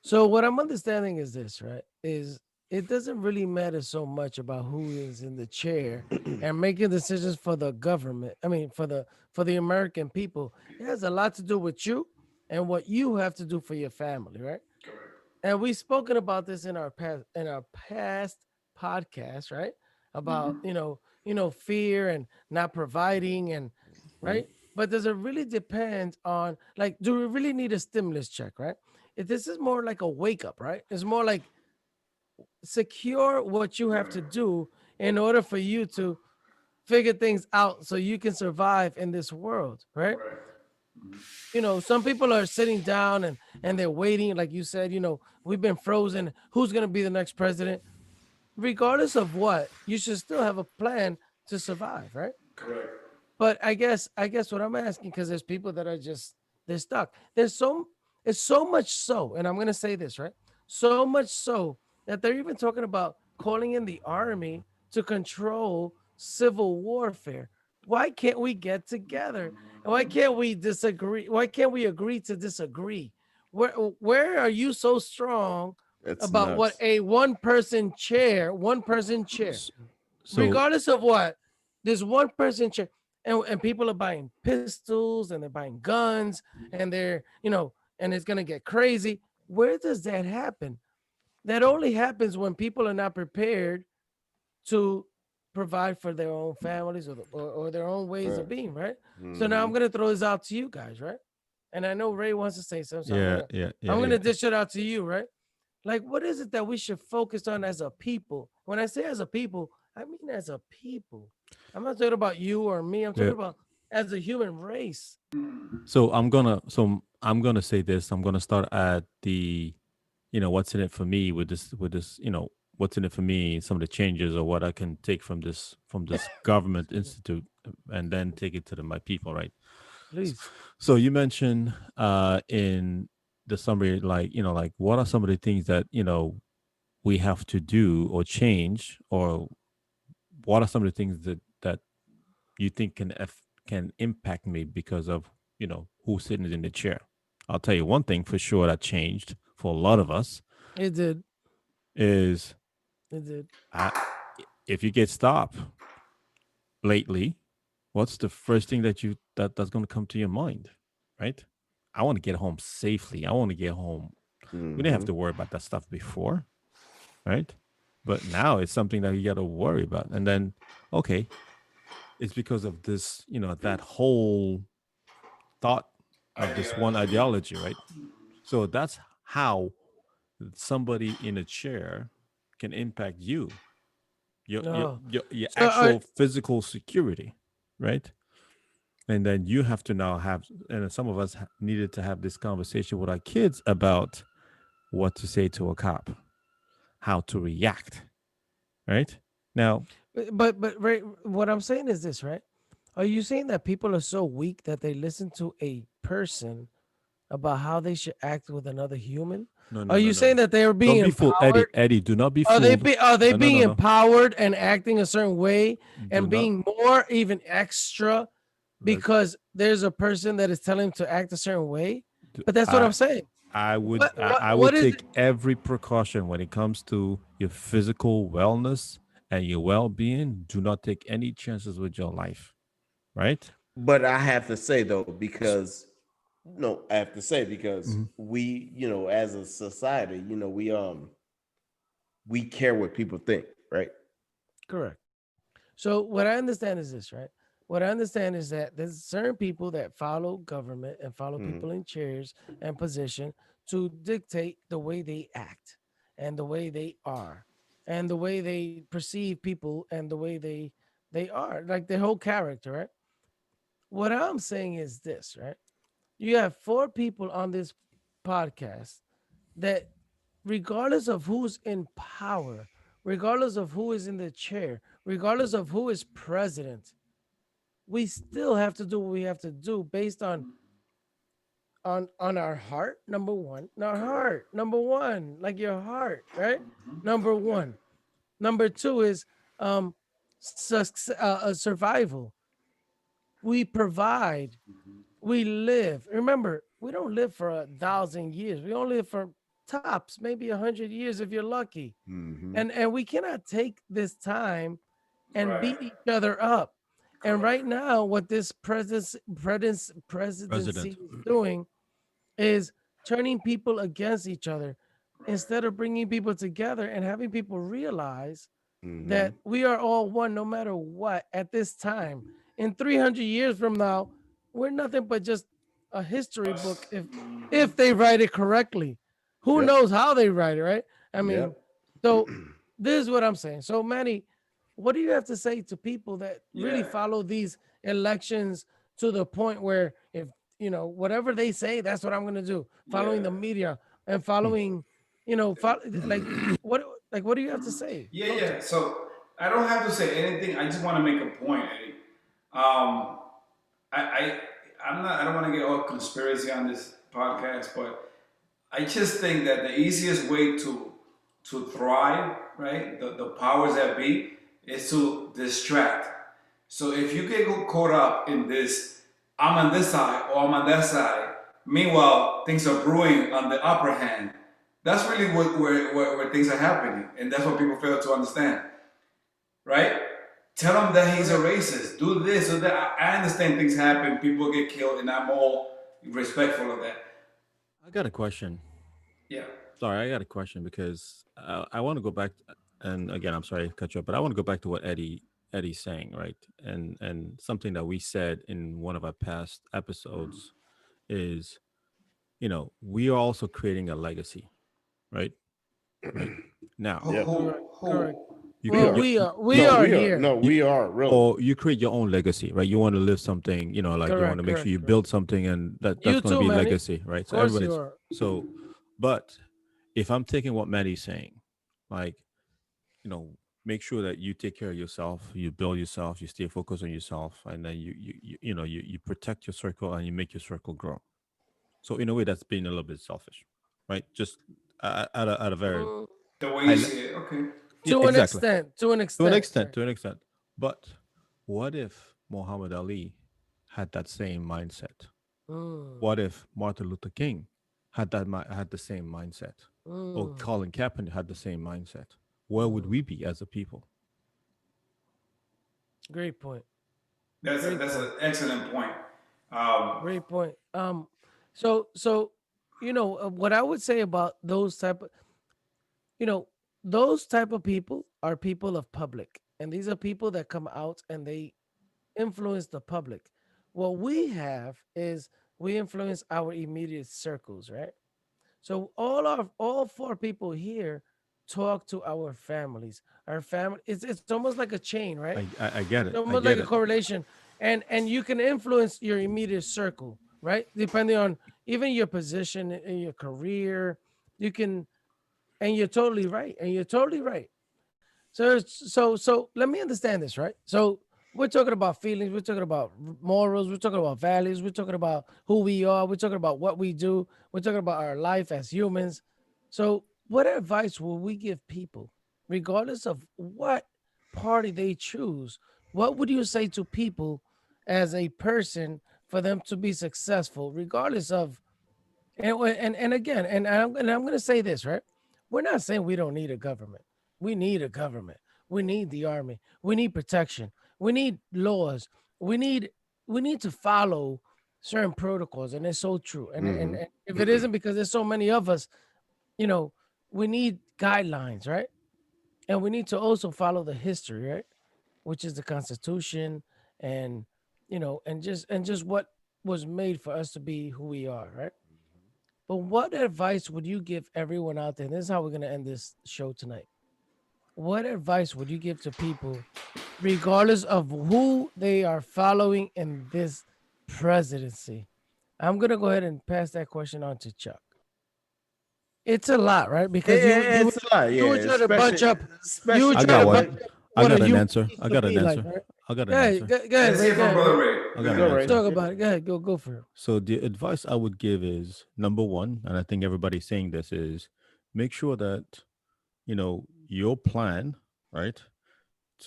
Speaker 1: So what I'm understanding is this, right? Is it doesn't really matter so much about who is in the chair and making decisions for the government. I mean, for the American people. It has a lot to do with you and what you have to do for your family, right?
Speaker 4: Correct.
Speaker 1: And we've spoken about this in our past podcast, right? About fear and not providing and
Speaker 2: Mm-hmm.
Speaker 1: right. But does it really depend on, like, do we really need a stimulus check, right? If this is more like a wake up, right? It's more like secure what you have to
Speaker 4: Right.
Speaker 1: do in order for you to figure things out so you can survive in this world, right?
Speaker 4: Right.
Speaker 1: Some people are sitting down and they're waiting, like you said. We've been frozen. Who's going to be the next president? Regardless of what, you should still have a plan to survive, right?
Speaker 4: Correct.
Speaker 1: But I guess what I'm asking, because there's people that are just, they're stuck. It's so much so, and I'm gonna say this, right? So much so that they're even talking about calling in the army to control civil warfare. Why can't we get together? And why can't we disagree? Why can't we agree to disagree? Where are you so strong
Speaker 2: That's
Speaker 1: about what
Speaker 2: nuts.
Speaker 1: a one person chair,
Speaker 3: S- So
Speaker 1: regardless of what, there's one person and people are buying pistols and they're buying guns and and it's gonna get crazy. Where does that happen? That only happens when people are not prepared to provide for their own families or their own ways of
Speaker 2: Right.
Speaker 1: being, right? So now I'm
Speaker 2: Mm-hmm.
Speaker 1: gonna throw this out to you guys, right? And I know Ray wants to say something, so I'm
Speaker 3: yeah,
Speaker 1: gonna
Speaker 3: yeah, yeah,
Speaker 1: I'm
Speaker 3: yeah.
Speaker 1: gonna dish it out to you, right? Like, what is it that we should focus on as a people? When I say as a people, I mean as a people. I'm not talking about you or me. I'm talking
Speaker 3: Yeah.
Speaker 1: about as a human race.
Speaker 3: So I'm gonna say this. I'm gonna start at the, what's in it for me with this, what's in it for me, some of the changes or what I can take from this government institute, and then take it to my people, right? S-
Speaker 1: Please.
Speaker 3: So you mentioned in the summary, like, like what are some of the things that, we have to do or change, or what are some of the things that you think can impact me because of, who's sitting in the chair. I'll tell you one thing for sure that changed for a lot of us
Speaker 1: It did.
Speaker 3: is,
Speaker 1: It did.
Speaker 3: I, if you get stopped lately, what's the first thing that's going to come to your mind, right? I want to get home safely. I want to get home. We didn't have
Speaker 2: Mm-hmm.
Speaker 3: to worry about that stuff before, right? But now it's something that you got to worry about. And then, okay, it's because of this, that whole thought of this one
Speaker 4: Ideology.
Speaker 3: ideology, right? So that's how somebody in a chair can impact you, your your
Speaker 1: No.
Speaker 3: your
Speaker 1: So
Speaker 3: actual physical security, right? And then you have to now have, and some of us needed to have this conversation with our kids about what to say to a cop, how to react, right? Now,
Speaker 1: but Ray, what I'm saying is this, right? Are you saying that people are so weak that they listen to a person about how they should act with another human?
Speaker 3: no, no,
Speaker 1: Are
Speaker 3: no,
Speaker 1: you
Speaker 3: no,
Speaker 1: saying
Speaker 3: no.
Speaker 1: that they are being
Speaker 3: Don't be fooled, Eddie.
Speaker 1: empowered?
Speaker 3: Eddie, do not be
Speaker 1: Are they
Speaker 3: fooled.
Speaker 1: are they
Speaker 3: No, no,
Speaker 1: being
Speaker 3: no, no.
Speaker 1: empowered and acting a certain way
Speaker 3: Do
Speaker 1: and
Speaker 3: not.
Speaker 1: being more even extra
Speaker 3: Let's.
Speaker 1: because there's a person that is telling them to act a certain way?
Speaker 3: do-
Speaker 1: But that's what
Speaker 3: I
Speaker 1: I'm saying.
Speaker 3: I would
Speaker 1: What
Speaker 3: I,
Speaker 1: what
Speaker 3: I
Speaker 1: what
Speaker 3: would
Speaker 1: is it?
Speaker 3: take every precaution when it comes to your physical wellness and your well-being. Do not take any chances with your life, right?
Speaker 2: But I have to say though,
Speaker 3: S-
Speaker 2: because no, I have to say because
Speaker 3: mhm.
Speaker 2: we, as a society, we care what people think, right?
Speaker 1: Correct. So what I understand is this, right? What I understand is that there's certain people that follow government and follow
Speaker 2: Mm-hmm.
Speaker 1: people in chairs and position to dictate the way they act and the way they are and the way they perceive people and the way they are, like their whole character, right? What I'm saying is this, right? You have four people on this podcast that, regardless of who's in power, regardless of who is in the chair, regardless of who is president, we still have to do what we have to do based on our heart. Number one, our
Speaker 4: Correct.
Speaker 1: heart. Number one, like your heart, right? Number
Speaker 4: Yep.
Speaker 1: one. Number two is um survival. We provide. We live. Remember, we don't live for 1,000 years. We only live for tops maybe 100 years if you're lucky.
Speaker 2: Mm-hmm.
Speaker 1: And we cannot take this time and
Speaker 4: Right.
Speaker 1: beat each other up. And
Speaker 4: Correct.
Speaker 1: right now, what this
Speaker 3: President.
Speaker 1: presidency is doing is turning people against each other
Speaker 4: Right.
Speaker 1: instead of bringing people together and having people realize
Speaker 2: Mm-hmm.
Speaker 1: that we are all one no matter what at this time. In 300 years from now, we're nothing but just a history book
Speaker 4: Us.
Speaker 1: if they write it correctly. Who
Speaker 2: Yep.
Speaker 1: knows how they write it, right? I mean,
Speaker 2: Yep.
Speaker 1: so this is what I'm saying. So Manny, what do you have to say to people that really
Speaker 4: Yeah.
Speaker 1: follow these elections to the point where whatever they say, that's what I'm gonna do. Following
Speaker 4: Yeah.
Speaker 1: the media and
Speaker 3: Hmm.
Speaker 1: following, like what what do you have to say?
Speaker 4: Yeah,
Speaker 1: Talk to
Speaker 4: yeah. So I don't have to say anything. I just want to make a point, Eddie. Um, I I'm not. I don't want to get all conspiracy on this podcast, but I just think that the easiest way to thrive, right? The powers that be, is to distract. So if you get caught up in this, I'm on this side or I'm on that side. Meanwhile, things are brewing on the upper hand. That's really where things are happening, and that's what people fail to understand, right? Tell him that he's a
Speaker 1: correct.
Speaker 4: racist. Do this or that. I understand things happen, people get killed, and I'm all respectful of that.
Speaker 3: I got a question.
Speaker 4: Yeah.
Speaker 3: Sorry, I got a question because I want to go back. And again, I'm sorry to cut you up, but I want to go back to what Eddie's saying, right? And something that we said in one of our past episodes is, we are also creating a legacy, right? Right now,
Speaker 4: Who?
Speaker 2: Yep.
Speaker 1: Correct.
Speaker 4: Who?
Speaker 1: Correct.
Speaker 3: you
Speaker 2: We
Speaker 1: Well,
Speaker 3: create
Speaker 2: are.
Speaker 3: your
Speaker 1: we
Speaker 2: No,
Speaker 1: are
Speaker 2: we are.
Speaker 1: here.
Speaker 2: No,
Speaker 3: you,
Speaker 2: we are really.
Speaker 3: or you create your own legacy, right? You want to live something, like you want to
Speaker 1: Correct.
Speaker 3: make sure
Speaker 1: Correct.
Speaker 3: you
Speaker 1: Correct.
Speaker 3: build something, and that's
Speaker 1: You
Speaker 3: going to
Speaker 1: too,
Speaker 3: be
Speaker 1: Manny.
Speaker 3: legacy, right?
Speaker 1: Of
Speaker 3: So
Speaker 1: course you
Speaker 3: everybody's
Speaker 1: are.
Speaker 3: so, but if I'm taking what Maddie's saying, like, make sure that you take care of yourself, you build yourself, you stay focused on yourself, and then you protect your circle and you make your circle grow. So in a way, that's being a little bit selfish, right? Just at a very
Speaker 1: Mm,
Speaker 4: The way
Speaker 3: high
Speaker 4: you
Speaker 3: level.
Speaker 4: see it. Okay.
Speaker 3: Yeah,
Speaker 1: to an
Speaker 3: exactly.
Speaker 1: extent. To an
Speaker 3: To an
Speaker 1: extent.
Speaker 3: extent,
Speaker 1: Right.
Speaker 3: to an extent. But what if Muhammad Ali had that same mindset?
Speaker 1: Mm,
Speaker 3: What if Martin Luther King had the same mindset? Or
Speaker 1: mm.
Speaker 3: Colin Kaepernick had the same mindset? Where would
Speaker 1: Mm.
Speaker 3: we be as a people?
Speaker 1: Great point. Great
Speaker 4: That's an
Speaker 1: point.
Speaker 4: excellent point. Um,
Speaker 1: Great point. So what I would say about those type of you know those type of people are people of public, and these are people that come out and they influence the public. What we have is we influence our immediate circles, right? So all four people here talk to our families. Our family, it's almost like a chain, right?
Speaker 3: I get
Speaker 1: It's
Speaker 3: it. I
Speaker 1: almost like
Speaker 3: get
Speaker 1: a
Speaker 3: it.
Speaker 1: correlation, and you can influence your immediate circle, right? Depending on even your position in your career, you can, and you're totally right, and you're totally right. So let me understand this, right? So we're talking about feelings, we're talking about morals, we're talking about values, we're talking about who we are, we're talking about what we do, we're talking about our life as humans. So what advice will we give people, regardless of what party they choose? What would you say to people as a person for them to be successful, regardless of and again, and I'm going to say this, right? We're not saying we don't need a government. We need a government. We need the army. We need protection. We need laws. We need we need to follow certain protocols, and it's so true. And if it isn't because there's so many of us, you know, we need guidelines, right? And we need to also follow the history, right? Which is the Constitution, and and just what was made for us to be who we are, right? But what advice would you give everyone out there? And this is how we're going to end this show tonight. What advice would you give to people, regardless of who they are following in this presidency? I'm going to go ahead and pass that question on to Chuck. It's a lot, right? Because
Speaker 2: It's a lot,
Speaker 1: you
Speaker 2: yeah.
Speaker 1: would try to bunch up you would
Speaker 2: Especially
Speaker 3: I
Speaker 1: try
Speaker 3: got
Speaker 1: to
Speaker 2: now.
Speaker 1: bunch
Speaker 3: one.
Speaker 1: up
Speaker 3: I
Speaker 1: what a
Speaker 3: got an
Speaker 1: human
Speaker 3: answer.
Speaker 1: needs
Speaker 3: I
Speaker 1: to
Speaker 3: got an
Speaker 1: be like,
Speaker 3: answer.
Speaker 1: right?
Speaker 3: I got
Speaker 1: Go
Speaker 3: an
Speaker 1: ahead,
Speaker 3: answer.
Speaker 1: go ahead,
Speaker 4: let's
Speaker 1: Ray.
Speaker 4: hear
Speaker 1: Go
Speaker 4: from
Speaker 1: ahead,
Speaker 4: Brother
Speaker 1: Ray.
Speaker 4: Ray.
Speaker 3: I
Speaker 4: Go
Speaker 3: got
Speaker 4: ahead.
Speaker 3: an
Speaker 2: Go, Ray.
Speaker 3: answer.
Speaker 1: Talk
Speaker 2: Yeah.
Speaker 1: about it. Go ahead, go for it.
Speaker 3: So the advice I would give is number one, and I think everybody's saying this is make sure that your plan, right,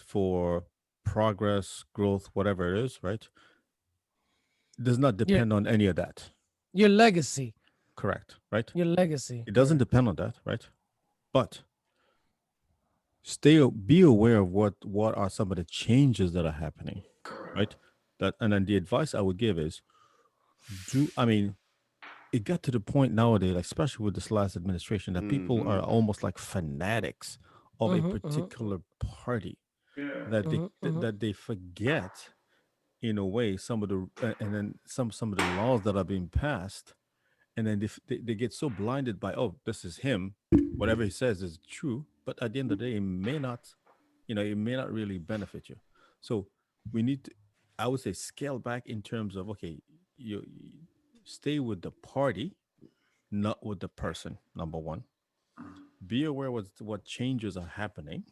Speaker 3: for progress, growth, whatever it is, right, does not
Speaker 1: Your
Speaker 3: depend on any of that.
Speaker 1: your legacy.
Speaker 3: Correct, right?
Speaker 1: Your legacy.
Speaker 3: It doesn't
Speaker 1: Correct.
Speaker 3: depend on that, right? But be aware of what are some of the changes that are happening,
Speaker 4: Correct.
Speaker 3: right? That and then the advice I would give is I mean, it got to the point nowadays, like, especially with this last administration, that people are
Speaker 2: Mm-hmm.
Speaker 3: almost like fanatics of a
Speaker 1: Mm-hmm, mm-hmm,
Speaker 3: particular party,
Speaker 4: Yeah.
Speaker 3: that they
Speaker 1: mm-hmm, mm-hmm.
Speaker 3: that they forget, in a way, some of the and then some of the laws that are being passed, and then they get so blinded by, oh, this is him, whatever he says is true, but at the end of the day, it may not really benefit you. So we need to, I would say, scale back in terms of, okay, you stay with the party, not with the person. Number one, be aware what changes are happening.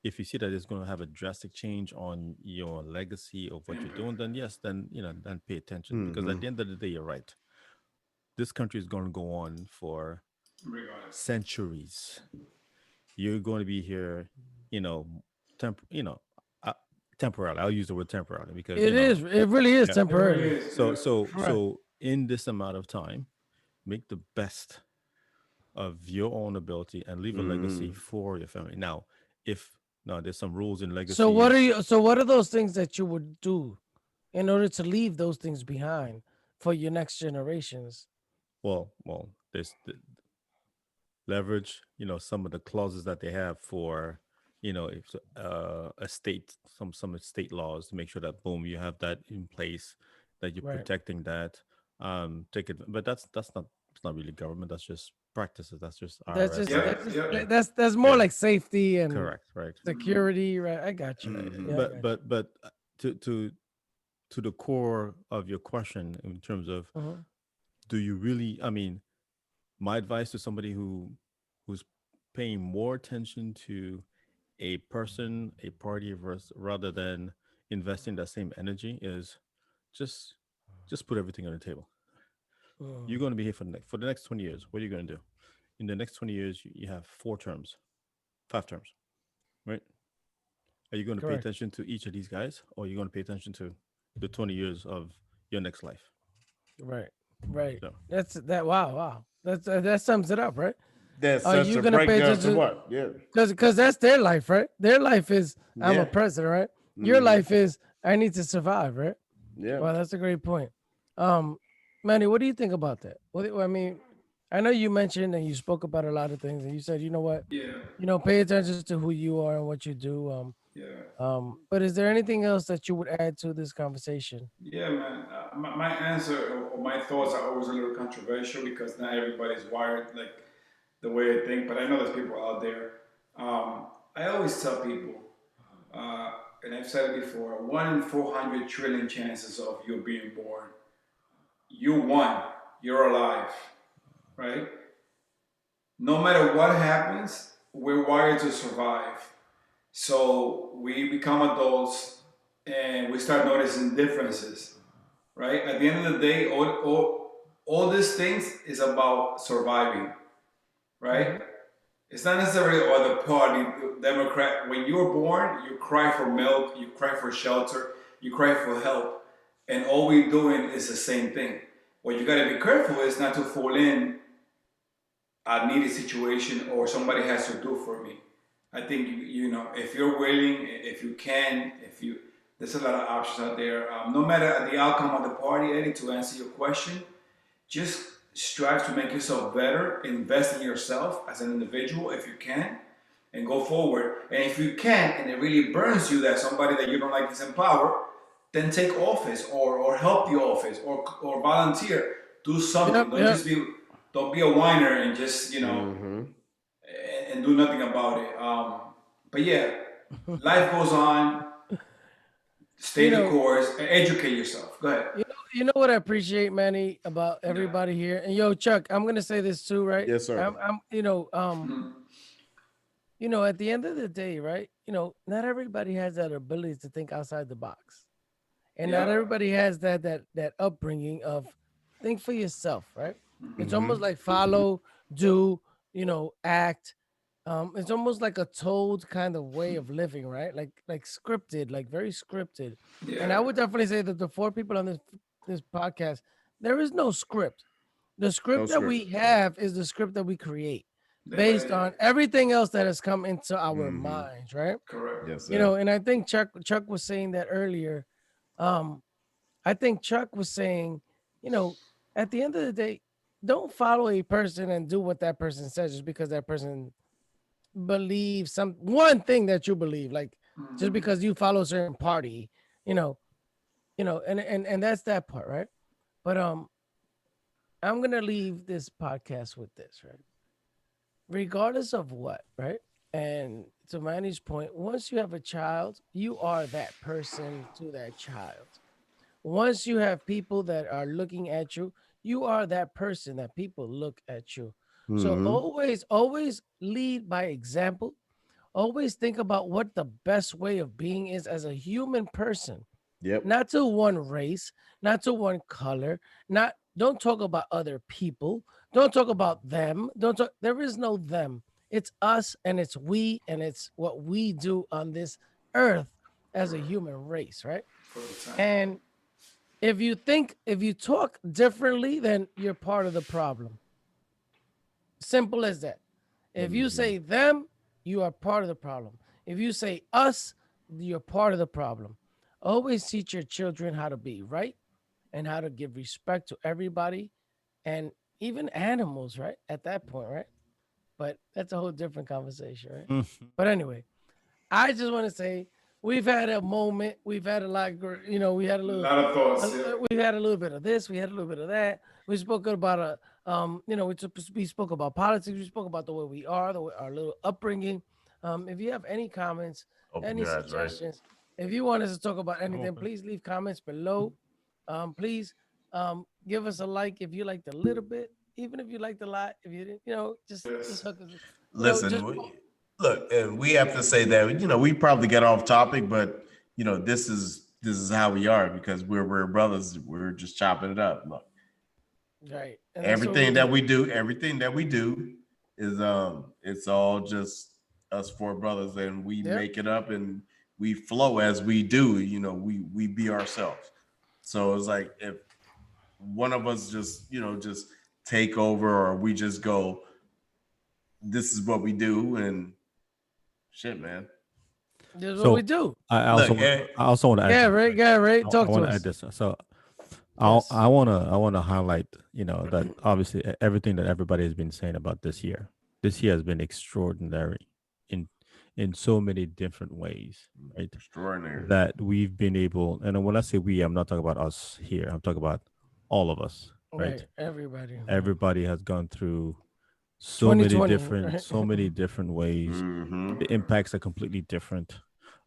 Speaker 3: If you see that it's going to have a drastic change on your legacy of what you're doing, then yes, then then pay attention, because at
Speaker 2: Mm-hmm.
Speaker 3: the end of the day, you're right. This country is going to go on for
Speaker 4: Regardless.
Speaker 3: centuries. You're going to be here, you know, temp, you know, uh, temporarily. I'll use the word temporarily because
Speaker 1: It is. It really is
Speaker 3: yeah.
Speaker 4: It really
Speaker 1: temporary.
Speaker 4: is.
Speaker 3: So
Speaker 4: Yeah.
Speaker 3: so
Speaker 1: Right.
Speaker 3: so in this amount of time, make the best of your own ability and leave a legacy
Speaker 2: Mm-hmm.
Speaker 3: for your family. Now, if now there's some rules in
Speaker 1: So what are
Speaker 3: legacies.
Speaker 1: you? So what are those things that you would do in order to leave those things behind for your next generations?
Speaker 3: Well, there's leverage, some of the clauses that they have for, if a state, some state laws to make sure that boom, you have that in place, that you're
Speaker 1: Right.
Speaker 3: protecting that. Take it, but that's not, it's not really government. That's just practices. That's just
Speaker 1: That's
Speaker 3: IRS.
Speaker 1: just
Speaker 3: And
Speaker 1: that's
Speaker 4: Yep.
Speaker 1: just
Speaker 3: yeah,
Speaker 4: Yep.
Speaker 1: that's more
Speaker 3: yeah,
Speaker 1: like safety and
Speaker 3: correct, right.
Speaker 1: security, right? I got you.
Speaker 2: Mm-hmm.
Speaker 1: Yeah, I got
Speaker 3: But to the core of your question in terms of,
Speaker 1: you. Mhm.
Speaker 3: do you really? I mean, my advice to somebody who's paying more attention to a person, a party, rather than investing that same energy is, just just put everything on the table. You're
Speaker 1: Mm.
Speaker 3: going to be here for the next 20 years. What are you going to do? In the next 20 years, you have 4 terms, 5 terms, right? Are you going to pay
Speaker 1: Correct.
Speaker 3: attention to each of these guys, or are you going to pay attention to the 20 years of your next life?
Speaker 1: Right. Right.
Speaker 3: So,
Speaker 1: That's that. Wow. Wow. That sums it up, right?
Speaker 2: That's
Speaker 1: Are
Speaker 2: such
Speaker 1: you
Speaker 2: a
Speaker 1: gonna pay
Speaker 2: breakdown to
Speaker 1: attention?
Speaker 2: what? Yeah.
Speaker 1: Because that's their life, right? Their life is I'm a
Speaker 2: Yeah.
Speaker 1: president, right? Your
Speaker 2: Mm-hmm.
Speaker 1: life is I need to survive, right?
Speaker 2: Yeah.
Speaker 1: Well, that's a great point. Um, Manny, what do you think about that? I mean, I know you mentioned and you spoke about a lot of things, and you said, you know what,
Speaker 4: Yeah.
Speaker 1: pay attention to who you are and what you do.
Speaker 4: Yeah.
Speaker 1: But is there anything else that you would add to this conversation?
Speaker 4: Yeah, man. My answer or my thoughts are always a little controversial because not everybody's wired like the way I think, but I know there's people out there. I always tell people, uh, and I've said it before, 1 in 400 trillion chances of you being born. You won. You're alive, right? No matter what happens, we're wired to survive. So we become adults and we start noticing differences, right? At the end of the day, all these things is about surviving, right?
Speaker 1: Mm-hmm.
Speaker 4: It's not necessarily or the party, Democrat. When you're born, you cry for milk, you cry for shelter, you cry for help, and all we're doing is the same thing. What you got to be careful is not to fall in a needy situation or somebody has to do for me. I think if you're willing, if you can, if you there's a lot of options out there. No matter the outcome of the party, Eddie, to answer your question, just strive to make yourself better, invest in yourself as an individual if you can, and go forward. And if you can't, and it really burns you that somebody that you don't like is in power, then take office or help the office or volunteer. Do something.
Speaker 1: Yep. Yep.
Speaker 4: Don't be a whiner and just
Speaker 2: Mm-hmm.
Speaker 4: and do nothing about it. But yeah, life goes on. Stay
Speaker 1: you
Speaker 4: the
Speaker 1: know,
Speaker 4: course and educate yourself. Go ahead.
Speaker 1: you know what I appreciate, Manny, about
Speaker 4: Yeah.
Speaker 1: everybody here. And yo, Chuck, I'm gonna say this too, right?
Speaker 2: Yes, sir.
Speaker 1: I'm at the end of the day, right? Not everybody has that ability to think outside the box, and not
Speaker 4: Yep.
Speaker 1: everybody has that upbringing of think for yourself, right? It's
Speaker 2: Mm-hmm.
Speaker 1: almost like follow, do, act. It's almost like a told kind of way of living, right? Like scripted, like very scripted. And
Speaker 4: Yeah.
Speaker 1: I would definitely say that the four people on this podcast, there is no script. The
Speaker 2: No
Speaker 1: script that
Speaker 2: script.
Speaker 1: we have is the script that we create based
Speaker 4: Depende.
Speaker 1: on everything else that has come into our
Speaker 2: Mm-hmm.
Speaker 1: minds, right?
Speaker 4: Correct.
Speaker 2: Yes, sir.
Speaker 1: And I think Chuck was saying that earlier. Um, I think Chuck was saying, you know, at the end of the day, don't follow a person and do what that person says just because that person believes some one thing that you believe, like just
Speaker 4: Mm-hmm.
Speaker 1: because you follow a certain party, you know, and that's that part, right? But I'm gonna leave this podcast with this, right? Regardless of what, right? And to Manny's point, once you have a child, you are that person to that child. Once you have people that are looking at you, you are that person that people look at you. So
Speaker 2: Mm-hmm.
Speaker 1: always lead by example. Always think about what the best way of being is as a human person,
Speaker 2: Yep.
Speaker 1: not to one race, not to one color, not don't talk about other people, don't talk about them, don't talk, there is no them. It's us and it's we and it's what we do on this earth as a human race, right?
Speaker 4: For the time.
Speaker 1: And if you talk differently, then you're part of the problem. Simple as that. If you
Speaker 2: Mm-hmm.
Speaker 1: say them, you are part of the problem. If you say us, you're part of the problem. Always teach your children how to be right and how to give respect to everybody and even animals, right? At that point, right? But that's a whole different conversation, right?
Speaker 3: Mhm.
Speaker 1: But anyway, I just want to say we've had a moment. We've had a lot. We had a
Speaker 4: A
Speaker 1: little.
Speaker 4: lot of thoughts. Yeah.
Speaker 1: We had a little bit of this. We had a little bit of that. We spoke about we spoke about politics. We spoke about the way we are, our little upbringing. If you have any comments,
Speaker 2: Open
Speaker 1: any
Speaker 2: your eyes, right?
Speaker 1: suggestions, if you want us to talk about
Speaker 3: I'm
Speaker 1: anything,
Speaker 3: open.
Speaker 1: please leave comments below. Please give us a like if you liked a little bit, even if you liked a lot. If you didn't, just
Speaker 4: Yes.
Speaker 1: hook us.
Speaker 2: Listen,
Speaker 1: Just
Speaker 2: look, and we have to say that we probably get off topic, but this is how we are because we're brothers. We're just chopping it up. Look,
Speaker 1: right, and that's what we
Speaker 2: everything that
Speaker 1: do.
Speaker 2: we do, is it's all just us four brothers, and we
Speaker 1: Yep.
Speaker 2: make it up and we flow as we do. We be ourselves. So it's like if one of us just take over, or we just go, this is what we do, and shit, man.
Speaker 1: This is what we
Speaker 3: So
Speaker 1: do.
Speaker 3: I
Speaker 2: Look,
Speaker 3: also want I also want to add
Speaker 1: Yeah,
Speaker 3: something,
Speaker 1: right.
Speaker 3: right?
Speaker 1: Yeah, right.
Speaker 3: I
Speaker 1: Talk to
Speaker 3: want to add
Speaker 1: us.
Speaker 3: this. So
Speaker 1: Yes.
Speaker 3: I wanna highlight, that obviously everything that everybody has been saying about this year. This year has been extraordinary in so many different ways, right?
Speaker 2: Extraordinary.
Speaker 3: That we've been able, and when I say we, I'm not talking about us here. I'm talking about all of us, right?
Speaker 1: Right. Everybody. Right.
Speaker 3: Everybody has gone through
Speaker 1: 2020. Right.
Speaker 3: so many different ways.
Speaker 2: Mm-hmm.
Speaker 3: The impacts are completely different.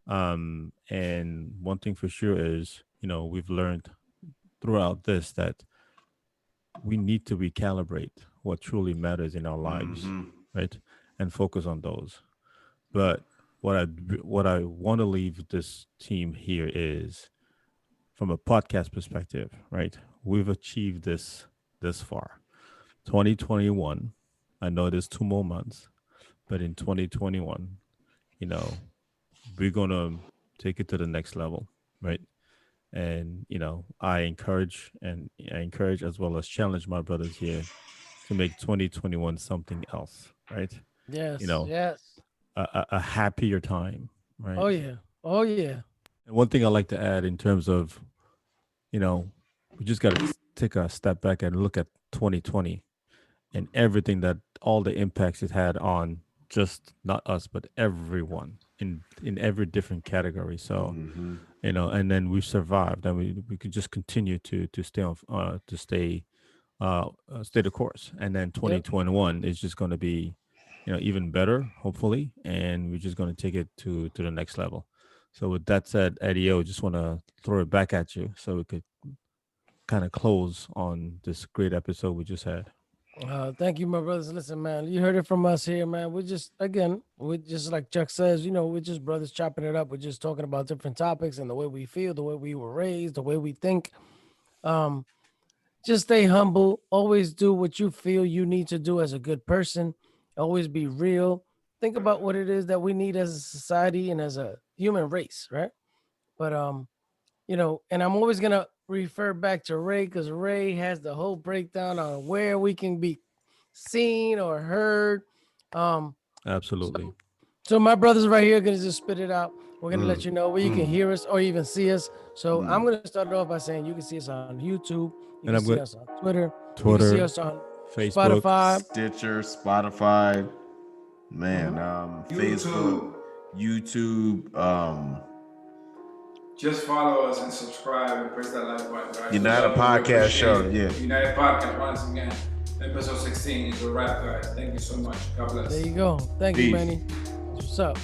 Speaker 3: And one thing for sure is, we've learned throughout this that we need to recalibrate what truly matters in our lives,
Speaker 2: Mm-hmm.
Speaker 3: right? And focus on those. But what I want to leave this team here is from a podcast perspective, right? We've achieved this far. 2021, I know there's 2 more months, but in 2021, you know, we're gonna take it to the next level, right? And I encourage as well as challenge my brothers here to make 2021 something else, right? You
Speaker 1: Yes.
Speaker 3: know,
Speaker 1: Yes.
Speaker 3: a happier time, right?
Speaker 1: Oh yeah. Oh yeah.
Speaker 3: And one thing I like to add in terms of, you know, we just got to take a step back and look at 2020 and everything that all the impacts it had on just not us but everyone in every different category. So
Speaker 2: Mm-hmm.
Speaker 3: and then we survived, and we could just continue to stay on to stay the course, and then
Speaker 1: Yep.
Speaker 3: 2021 is just going to be even better, hopefully, and we're just going to take it to the next level. So with that said, Eddie, I just want to throw it back at you so we could kind of close on this great episode we just had.
Speaker 1: Thank you, my brothers. Listen, man, you heard it from us here, man. We just like Chuck says, we're just brothers chopping it up. We're just talking about different topics and the way we feel, the way we were raised, the way we think. Um, just stay humble. Always do what you feel you need to do as a good person. Always be real. Think about what it is that we need as a society and as a human race, right? But and I'm always gonna refer back to Ray because Ray has the whole breakdown on where we can be seen or heard. Um,
Speaker 3: Absolutely.
Speaker 1: so my brothers right here are gonna just spit it out. We're gonna let
Speaker 2: Mm.
Speaker 1: you know where you can
Speaker 2: Mm.
Speaker 1: hear us or even see us. So I'm
Speaker 2: Mm.
Speaker 1: gonna start it off by saying you can see us on YouTube, you can
Speaker 3: And I'm
Speaker 1: see
Speaker 3: good.
Speaker 1: us on Twitter, you can see
Speaker 3: Twitter,
Speaker 1: us on
Speaker 3: Facebook.
Speaker 1: Spotify.
Speaker 2: Stitcher, Spotify, man,
Speaker 1: Mhm.
Speaker 2: Facebook,
Speaker 4: YouTube.
Speaker 2: YouTube,
Speaker 4: Just follow us and subscribe and press that like button, guys.
Speaker 2: United
Speaker 4: We
Speaker 2: Podcast
Speaker 4: appreciate
Speaker 2: Show.
Speaker 4: it.
Speaker 2: Yeah.
Speaker 4: United Podcast, once again. Episode 16 is a wrap, guys. Thank you so much. God bless.
Speaker 1: There you go. Thank you,
Speaker 2: Peace.
Speaker 1: Manny. That's what's up.